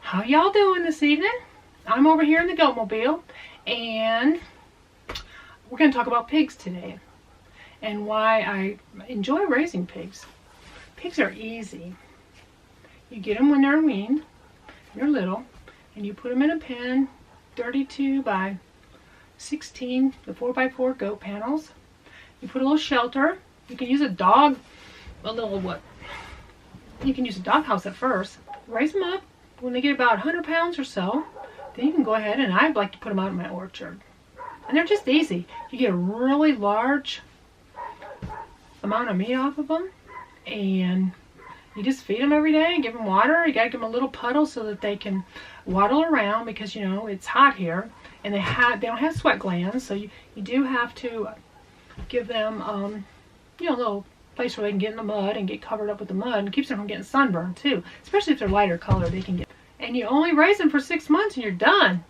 How y'all doing this evening? I'm over here in the Goatmobile, and we're going to talk about pigs today and why I enjoy raising pigs. Pigs are easy. You get them when they're weaned, they're little, and you put them in a pen, 32 by 16, the 4x4 goat panels. You put a little shelter. You can use a dog, you can use a dog house at first. Raise them up. When they get about 100 pounds or so, then you can go ahead, and I like to put them out in my orchard. And they're just easy. You get a really large amount of meat off of them, and you just feed them every day, give them water. You gotta give them a little puddle so that they can waddle around, because you know it's hot here, and they don't have sweat glands, so you do have to give them a little place where they can get in the mud and get covered up with the mud, and keeps them from getting sunburned too, especially if they're lighter color. They can get, and you only raise them for 6 months and you're done.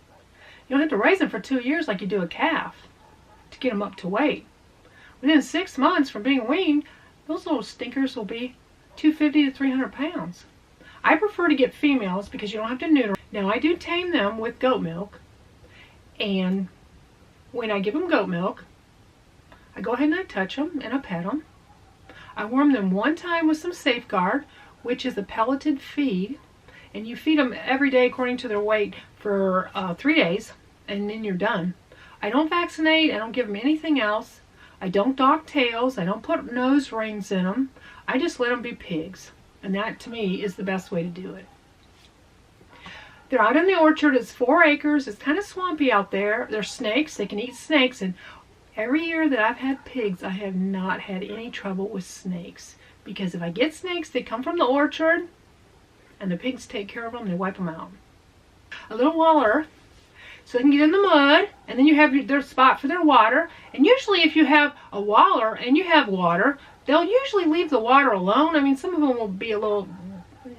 You don't have to raise them for 2 years like you do a calf to get them up to weight. Within 6 months from being weaned, those little stinkers will be 250 to 300 pounds. I prefer to get females because you don't have to neuter. Now I do tame them with goat milk, and when I give them goat milk, I go ahead and I touch them and I pet them. I warm them one time with some Safeguard, which is a pelleted feed, and you feed them every day according to their weight for 3 days, and then you're done. I don't vaccinate. I don't give them anything else. I don't dock tails. I don't put nose rings in them. I just let them be pigs, and that to me is the best way to do it. They're out in the orchard. It's 4 acres. It's kind of swampy out there. There's snakes. They can eat snakes, and every year that I've had pigs, I have not had any trouble with snakes. Because if I get snakes, they come from the orchard, and the pigs take care of them. They wipe them out. A little wall earth, so they can get in the mud, and then you have their spot for their water. And usually if you have a waller and you have water, they'll usually leave the water alone. I mean, some of them will be a little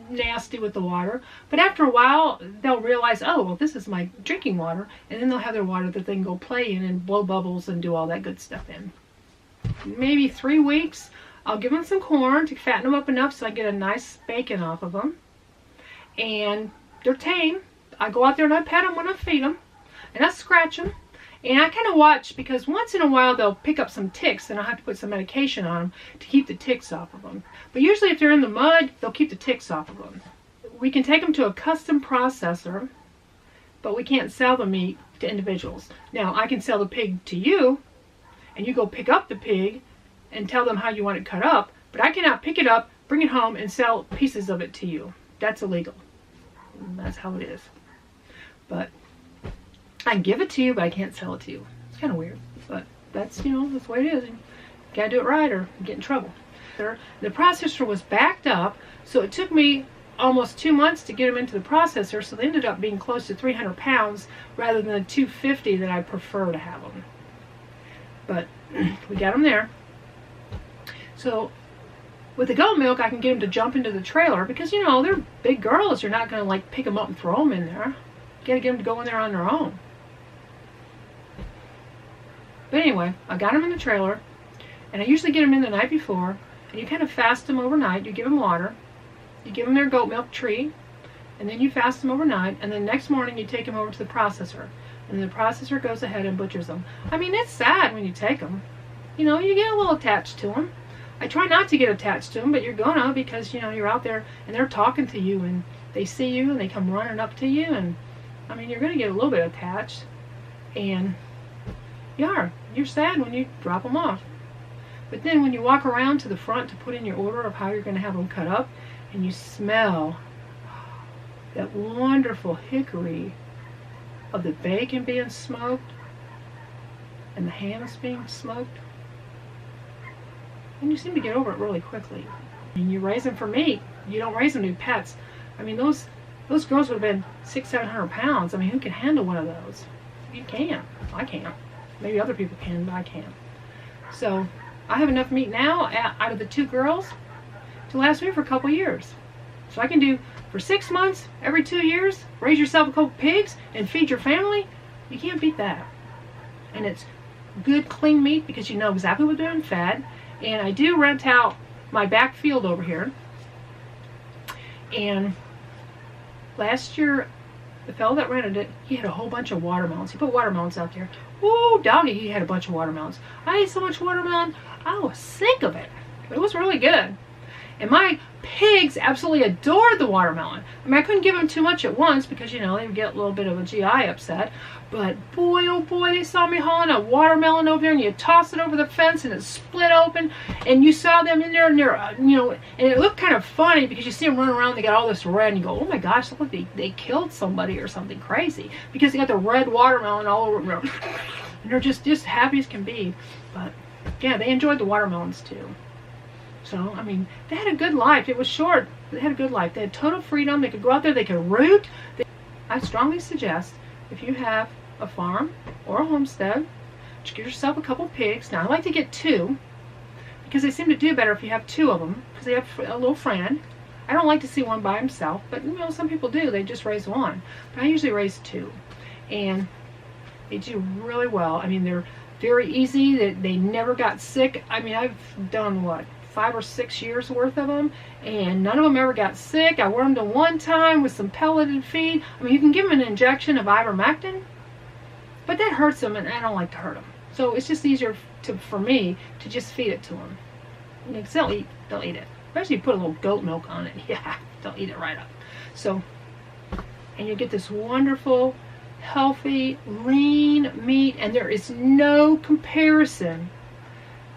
nasty with the water, but after a while they'll realize, oh, well, this is my drinking water, and then they'll have their water that they can go play in and blow bubbles and do all that good stuff in. Maybe 3 weeks, I'll give them some corn to fatten them up enough so I get a nice bacon off of them, and they're tame. I go out there and I pet them when I feed them, and I scratch them, and I kind of watch, because once in a while they'll pick up some ticks, and I'll have to put some medication on them to keep the ticks off of them. But usually if they're in the mud, they'll keep the ticks off of them. We can take them to a custom processor, but we can't sell the meat to individuals. Now, I can sell the pig to you, and you go pick up the pig and tell them how you want it cut up, but I cannot pick it up, bring it home, and sell pieces of it to you. That's illegal. That's how it is. But I can give it to you, but I can't sell it to you. It's kind of weird, but that's, that's the way it is. You gotta do it right or you get in trouble. The processor was backed up, so it took me almost 2 months to get them into the processor, so they ended up being close to 300 pounds rather than the 250 that I prefer to have them. But we got them there. So with the goat milk, I can get them to jump into the trailer, because they're big girls. You're not going to like pick them up and throw them in there. You got to get them to go in there on their own. But anyway, I got them in the trailer, and I usually get them in the night before, and you kind of fast them overnight. You give them water, you give them their goat milk treat, and then you fast them overnight, and then next morning you take them over to the processor, and the processor goes ahead and butchers them. I mean, it's sad when you take them. You get a little attached to them. I try not to get attached to them, but you're gonna, because you're out there and they're talking to you, and they see you and they come running up to you, and I mean, you're gonna get a little bit attached, and you're sad when you drop them off. But then when you walk around to the front to put in your order of how you're going to have them cut up, and you smell that wonderful hickory of the bacon being smoked and the hams being smoked, and you seem to get over it really quickly. And you raise them for meat. You don't raise them to be pets. I mean, those girls would have been 600-700 pounds. I mean, who can handle one of those? You can't. I can't. Maybe other people can, but I can't. So I have enough meat now out of the 2 girls to last me for a couple years. So I can do for 6 months, every 2 years, raise yourself a couple pigs and feed your family. You can't beat that. And it's good, clean meat, because you know exactly what they're fed. And I do rent out my back field over here. And last year, the fellow that rented it, he had a whole bunch of watermelons. He put watermelons out there. Ooh, doggy, he had a bunch of watermelons. I ate so much watermelon, I was sick of it. But it was really good. And my pigs absolutely adored the watermelon. I mean, I couldn't give them too much at once because, you know, they would get a little bit of a GI upset. But boy, oh boy, they saw me hauling a watermelon over there, and you toss it over the fence and it split open, and you saw them in there, and they're, you know, and it looked kind of funny because you see them running around, they got all this red, and you go, oh my gosh, look, they killed somebody or something crazy because they got the red watermelon all over them. And they're just happy as can be. But yeah, they enjoyed the watermelons too. So, I mean, they had a good life. It was short. They had a good life. They had total freedom. They could go out there. They could root. I strongly suggest if you have a farm or a homestead, just get yourself a couple pigs. Now, I like to get 2 because they seem to do better if you have 2 of them because they have a little friend. I don't like to see one by himself, but, you know, some people do. They just raise 1. But I usually raise 2. And they do really well. I mean, they're very easy. They never got sick. I mean, I've done, what, 5 or 6 years worth of them, and none of them ever got sick. I wormed them one time with some pelleted feed. I mean, you can give them an injection of ivermectin, but that hurts them, and I don't like to hurt them. So it's just easier for me to just feed it to them. And they'll eat it. Especially if you put a little goat milk on it. Yeah, they'll eat it right up. So, and you get this wonderful, healthy, lean meat, and there is no comparison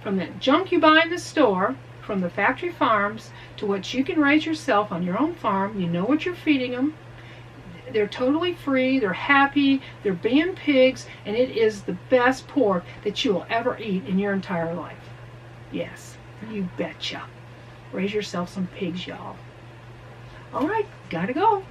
from that junk you buy in the store, from the factory farms, to what you can raise yourself on your own farm. You know what you're feeding them. They're totally free. They're happy. They're being pigs, and it is the best pork that you will ever eat in your entire life. Yes, you betcha. Raise yourself some pigs, y'all. All right, gotta go.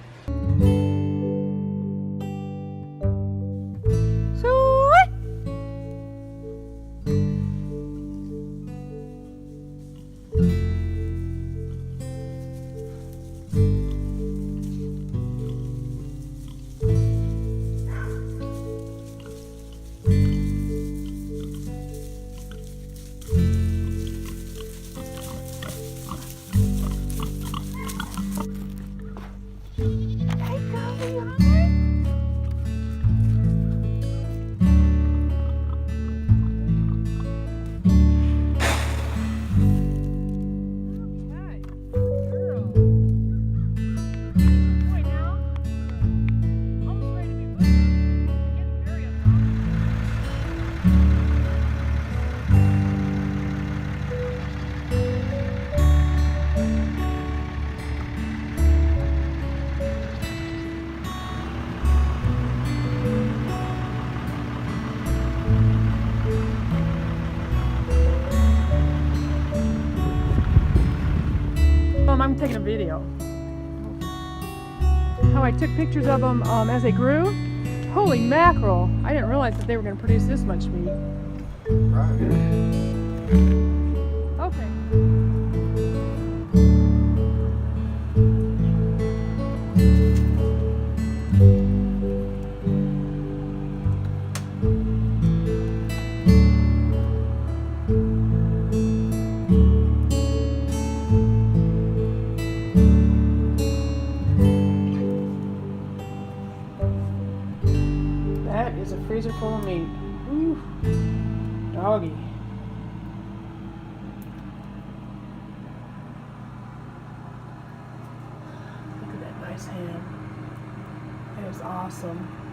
I'm taking a video. How I took pictures of them as they grew. Holy mackerel! I didn't realize that they were going to produce this much meat. Right. Okay. That is a freezer full of meat. Ooh, doggy. Look at that nice ham. That is awesome.